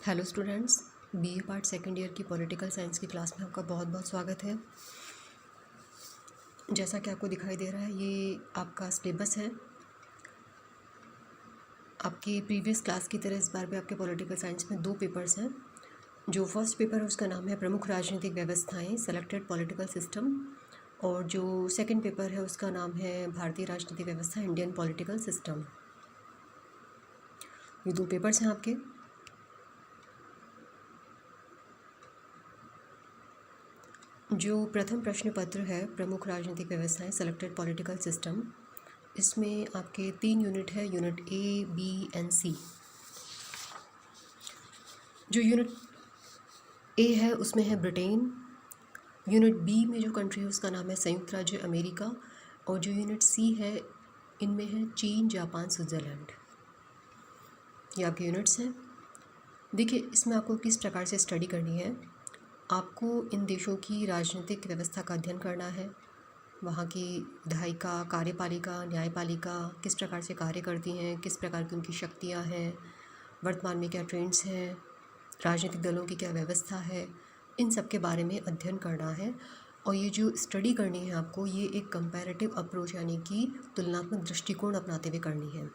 Hello students, BA part second year की political science की class में आपका बहुत बहुत स्वागत है। जैसा कि आपको दिखाई दे रहा है, ये आपका सिलेबस है। आपकी प्रीवियस क्लास की तरह इस बार भी आपके पॉलिटिकल साइंस में 2 पेपर्स हैं। जो फर्स्ट पेपर है उसका नाम है प्रमुख राजनीतिक व्यवस्थाएं, सेलेक्टेड पॉलिटिकल सिस्टम, और जो सेकेंड पेपर है उसका नाम है भारतीय राजनीतिक व्यवस्था, इंडियन पॉलिटिकल सिस्टम। ये 2 पेपर्स हैं आपके। जो प्रथम प्रश्न पत्र है प्रमुख राजनीतिक व्यवस्थाएं, सेलेक्टेड पॉलिटिकल सिस्टम, इसमें आपके 3 यूनिट है, यूनिट ए, बी एंड सी। जो यूनिट ए है उसमें है ब्रिटेन। यूनिट बी में जो कंट्री है उसका नाम है संयुक्त राज्य अमेरिका। और जो यूनिट सी है इनमें है चीन, जापान, स्विट्ज़रलैंड। ये आपके यूनिट्स हैं। देखिए, इसमें आपको किस प्रकार से स्टडी करनी है। आपको इन देशों की राजनीतिक व्यवस्था का अध्ययन करना है। वहाँ की विधायिका, कार्यपालिका, न्यायपालिका किस प्रकार से कार्य करती हैं, किस प्रकार की उनकी शक्तियाँ हैं, वर्तमान में क्या ट्रेंड्स हैं, राजनीतिक दलों की क्या व्यवस्था है, इन सब के बारे में अध्ययन करना है। और ये जो स्टडी करनी है आपको, ये एक कंपैरेटिव अप्रोच यानी कि तुलनात्मक दृष्टिकोण अपनाते हुए करनी है।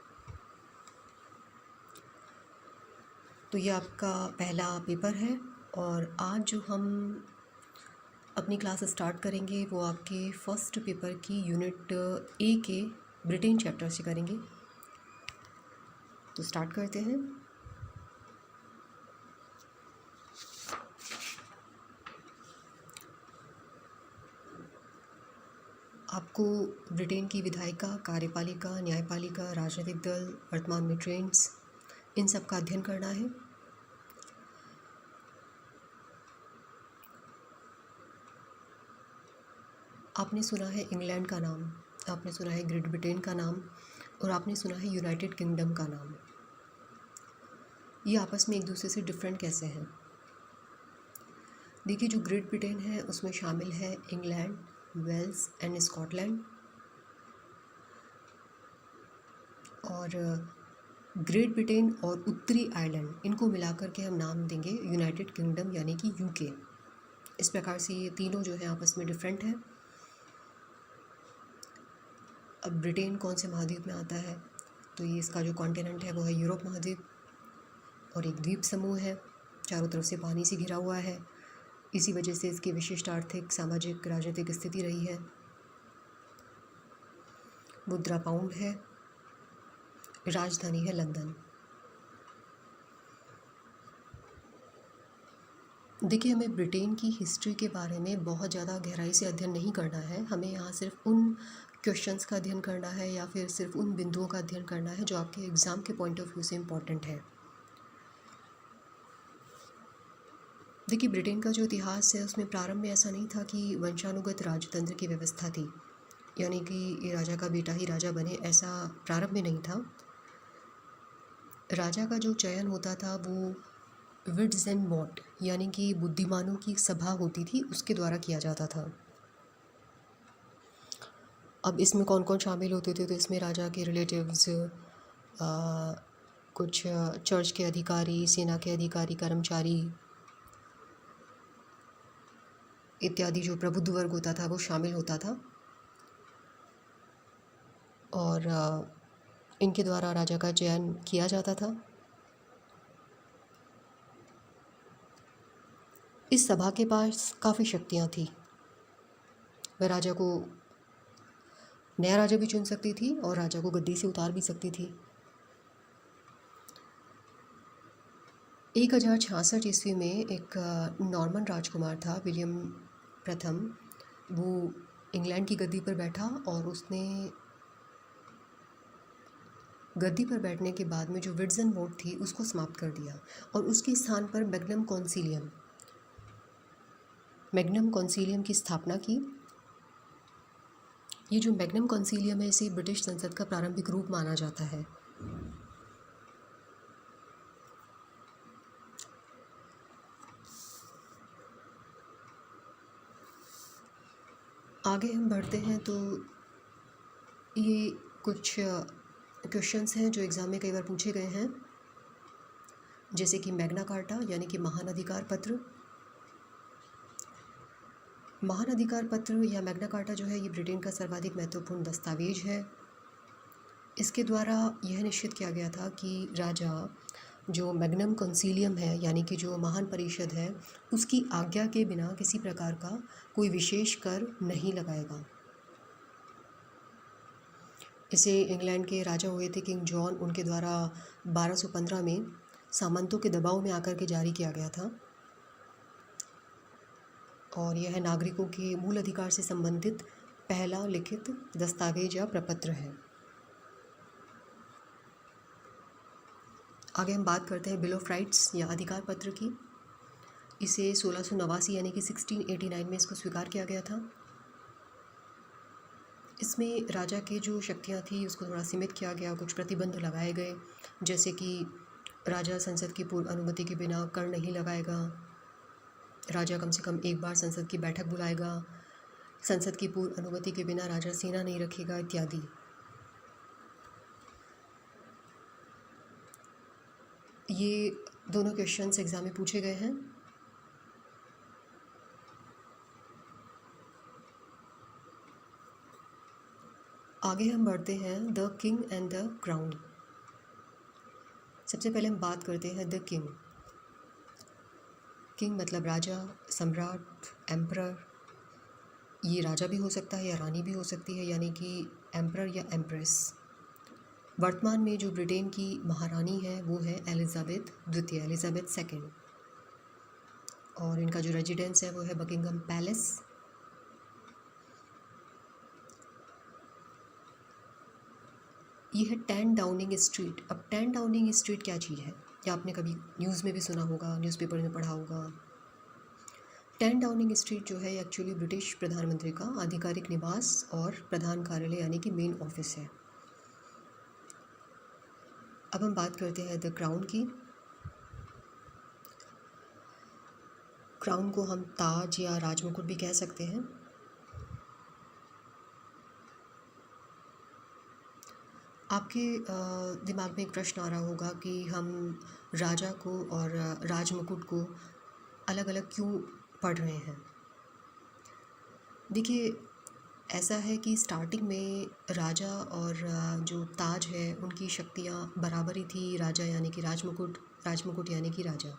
तो ये आपका पहला पेपर है और आज जो हम अपनी क्लास स्टार्ट करेंगे वो आपके फर्स्ट पेपर की यूनिट ए के ब्रिटेन चैप्टर से करेंगे। तो स्टार्ट करते हैं। आपको ब्रिटेन की विधायिका, कार्यपालिका, न्यायपालिका, राजनीतिक दल, वर्तमान में ट्रेंड्स, इन सब का अध्ययन करना है। आपने सुना है इंग्लैंड का नाम, आपने सुना है ग्रेट ब्रिटेन का नाम, और आपने सुना है यूनाइटेड किंगडम का नाम। ये आपस में एक दूसरे से डिफरेंट कैसे हैं? देखिए, जो ग्रेट ब्रिटेन है उसमें शामिल है इंग्लैंड, वेल्स एंड स्कॉटलैंड। और ग्रेट ब्रिटेन और उत्तरी आयरलैंड, इनको मिलाकर के हम नाम देंगे यूनाइटेड किंगडम यानी कि यूके। इस प्रकार से ये तीनों जो है आपस में डिफरेंट है। अब ब्रिटेन कौन से महाद्वीप में आता है? तो ये इसका जो कॉन्टिनेंट है वो है यूरोप महाद्वीप, और एक द्वीप समूह है, चारों तरफ से पानी से घिरा हुआ है। इसी वजह से इसकी विशिष्ट आर्थिक, सामाजिक, राजनीतिक स्थिति रही है। मुद्रा पाउंड है, राजधानी है लंदन। देखिए, हमें ब्रिटेन की हिस्ट्री के बारे में बहुत ज़्यादा गहराई से अध्ययन नहीं करना है। हमें यहाँ सिर्फ उन क्वेश्चंस का अध्ययन करना है या फिर सिर्फ उन बिंदुओं का अध्ययन करना है जो आपके एग्ज़ाम के पॉइंट ऑफ व्यू से इम्पॉर्टेंट है। देखिए, ब्रिटेन का जो इतिहास है उसमें प्रारंभ में ऐसा नहीं था कि वंशानुगत राजतंत्र की व्यवस्था थी, यानी कि ये राजा का बेटा ही राजा बने, ऐसा प्रारंभ में नहीं था। राजा का जो चयन होता था वो विड्स एंड मॉट यानी कि बुद्धिमानों की सभा होती थी, उसके द्वारा किया जाता था। अब इसमें कौन कौन शामिल होते थे? तो इसमें राजा के रिलेटिव्स, कुछ चर्च के अधिकारी, सेना के अधिकारी, कर्मचारी इत्यादि जो प्रबुद्ध वर्ग होता था वो शामिल होता था। और इनके द्वारा राजा का चयन किया जाता था। इस सभा के पास काफ़ी शक्तियाँ थी। वह राजा को, नया राजा भी चुन सकती थी और राजा को गद्दी से उतार भी सकती थी। 1066 ईस्वी में एक नॉर्मन राजकुमार था, विलियम प्रथम। वो इंग्लैंड की गद्दी पर बैठा और उसने गद्दी पर बैठने के बाद में जो विड्स एंड मॉट थी उसको समाप्त कर दिया और उसके स्थान पर मैग्नम कॉन्सिलियम की स्थापना की। ये जो मैग्नम कॉन्सिलियम है इसे ब्रिटिश संसद का प्रारंभिक रूप माना जाता है। आगे हम बढ़ते हैं तो ये कुछ क्वेश्चंस हैं जो एग्ज़ाम में कई बार पूछे गए हैं। जैसे कि मैग्ना कार्टा यानी कि महान अधिकार पत्र। महान अधिकार पत्र या मैग्ना कार्टा जो है ये ब्रिटेन का सर्वाधिक महत्वपूर्ण दस्तावेज है। इसके द्वारा यह निश्चित किया गया था कि राजा जो मैग्नम कंसीलियम है यानी कि जो महान परिषद है उसकी आज्ञा के बिना किसी प्रकार का कोई विशेष कर नहीं लगाएगा। इसे इंग्लैंड के राजा हुए थे किंग जॉन, उनके द्वारा 1215 में सामंतों के दबाव में आकर के जारी किया गया था और यह नागरिकों के मूल अधिकार से संबंधित पहला लिखित दस्तावेज या प्रपत्र है। आगे हम बात करते हैं बिल ऑफ राइट्स या अधिकार पत्र की। इसे 1689 यानी कि 1689 में इसको स्वीकार किया गया था। इसमें राजा के जो शक्तियाँ थी उसको थोड़ा सीमित किया गया, कुछ प्रतिबंध लगाए गए, जैसे कि राजा संसद की पूर्व अनुमति के बिना कर नहीं लगाएगा, राजा कम से कम एक बार संसद की बैठक बुलाएगा, संसद की पूर्व अनुमति के बिना राजा सेना नहीं रखेगा इत्यादि। ये दोनों क्वेश्चंस एग्ज़ाम में पूछे गए हैं। आगे हम बढ़ते हैं the king and the crown. सबसे पहले हम बात करते हैं द किंग। किंग मतलब राजा, सम्राट, एम्परर। ये राजा भी हो सकता है या रानी भी हो सकती है, यानी कि एम्परर या एम्प्रेस। वर्तमान में जो ब्रिटेन की महारानी है वो है एलिज़ाबेथ द्वितीय, एलिज़ाबेथ सेकेंड, और इनका जो रेजिडेंस है वो है बकिंगम पैलेस। ये है 10 डाउनिंग स्ट्रीट। अब 10 डाउनिंग स्ट्रीट क्या चीज़ है, या आपने कभी न्यूज़ में भी सुना होगा, न्यूज़पेपर में पढ़ा होगा। 10 डाउनिंग स्ट्रीट जो है एक्चुअली ब्रिटिश प्रधानमंत्री का आधिकारिक निवास और प्रधान कार्यालय यानी कि मेन ऑफिस है। अब हम बात करते हैं द क्राउन की। क्राउन को हम ताज या राजमुकुट भी कह सकते हैं। आपके दिमाग में एक प्रश्न आ रहा होगा कि हम राजा को और राजमुकुट को अलग अलग क्यों पढ़ रहे हैं। देखिए, ऐसा है कि स्टार्टिंग में राजा और जो ताज है उनकी शक्तियाँ बराबर ही थी, राजा यानी कि राजमुकुट, राजमुकुट यानी कि राजा।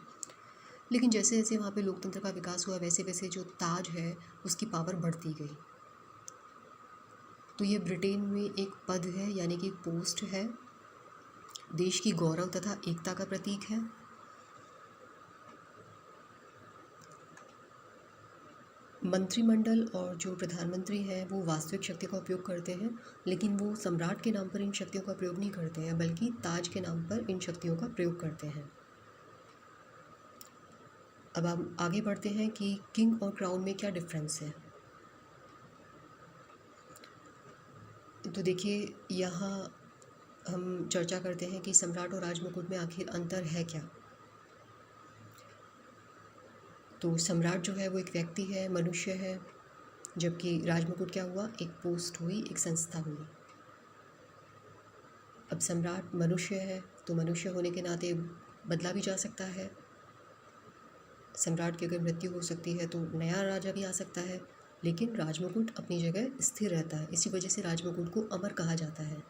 लेकिन जैसे जैसे वहाँ पे लोकतंत्र का विकास हुआ वैसे वैसे जो ताज है उसकी पावर बढ़ती गई। तो ये ब्रिटेन में एक पद है यानी कि पोस्ट है, देश की गौरव तथा एकता का प्रतीक है। मंत्रिमंडल और जो प्रधानमंत्री हैं वो वास्तविक शक्ति का उपयोग करते हैं, लेकिन वो सम्राट के नाम पर इन शक्तियों का प्रयोग नहीं करते हैं, बल्कि ताज के नाम पर इन शक्तियों का प्रयोग करते हैं। अब हम आगे बढ़ते हैं कि किंग और क्राउन में क्या डिफरेंस है। तो देखिए, यहाँ हम चर्चा करते हैं कि सम्राट और राजमुकुट में आखिर अंतर है क्या। तो सम्राट जो है वो एक व्यक्ति है, मनुष्य है, जबकि राजमुकुट क्या हुआ, एक पोस्ट हुई, एक संस्था हुई। अब सम्राट मनुष्य है तो मनुष्य होने के नाते बदला भी जा सकता है। सम्राट की अगर मृत्यु हो सकती है तो नया राजा भी आ सकता है, लेकिन राजमुकुट अपनी जगह स्थिर रहता है। इसी वजह से राजमुकुट को अमर कहा जाता है।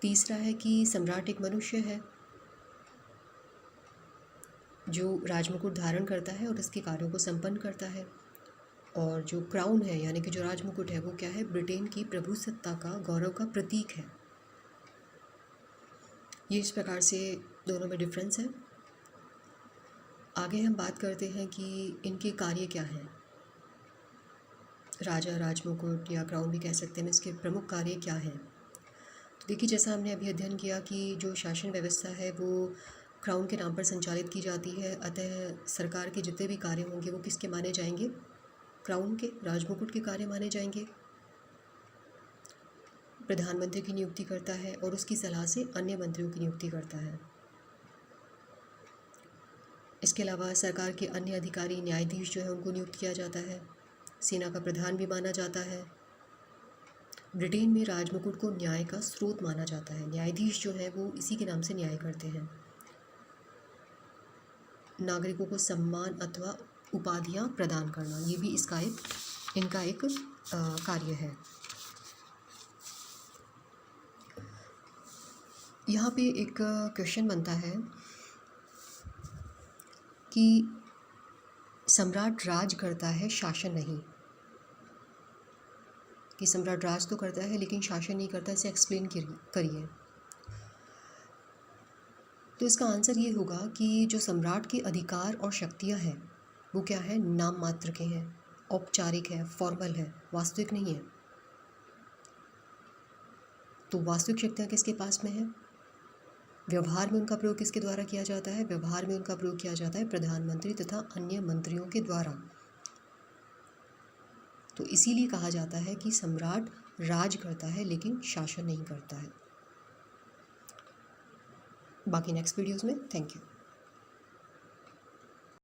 तीसरा है कि सम्राट एक मनुष्य है जो राजमुकुट धारण करता है और इसके कार्यों को संपन्न करता है, और जो क्राउन है यानी कि जो राजमुकुट है वो क्या है, ब्रिटेन की प्रभुसत्ता का, गौरव का प्रतीक है। ये इस प्रकार से दोनों में डिफरेंस है। आगे हम बात करते हैं कि इनके कार्य क्या हैं। राजा, राजमुकुट या क्राउन भी कह सकते हैं, इसके प्रमुख कार्य क्या हैं। तो देखिए, जैसा हमने अभी अध्ययन किया कि जो शासन व्यवस्था है वो क्राउन के नाम पर संचालित की जाती है, अतः सरकार के जितने भी कार्य होंगे वो किसके माने जाएंगे, क्राउन के, राजमुकुट के कार्य माने जाएंगे। प्रधानमंत्री की नियुक्ति करता है और उसकी सलाह से अन्य मंत्रियों की नियुक्ति करता है। इसके अलावा सरकार के अन्य अधिकारी, न्यायाधीश जो है उनको नियुक्त किया जाता है। सेना का प्रधान भी माना जाता है। ब्रिटेन में राजमुकुट को न्याय का स्रोत माना जाता है। न्यायाधीश जो है वो इसी के नाम से न्याय करते हैं। नागरिकों को सम्मान अथवा उपाधियां प्रदान करना, ये भी इनका एक कार्य है। यहाँ पे एक क्वेश्चन बनता है कि सम्राट राज करता है, शासन नहीं। कि सम्राट राज तो करता है लेकिन शासन नहीं करता, इसे एक्सप्लेन करिए। तो इसका आंसर ये होगा कि जो सम्राट के अधिकार और शक्तियाँ हैं वो क्या है, नाम मात्र के हैं, औपचारिक है, फॉर्मल है, वास्तविक नहीं है। तो वास्तविक शक्तियाँ किसके पास में है? व्यवहार में उनका प्रयोग किसके द्वारा किया जाता है? व्यवहार में उनका प्रयोग किया जाता है प्रधानमंत्री तथा अन्य मंत्रियों के द्वारा। तो इसीलिए कहा जाता है कि सम्राट राज करता है लेकिन शासन नहीं करता है। बाकी नेक्स्ट वीडियोस में। Thank you.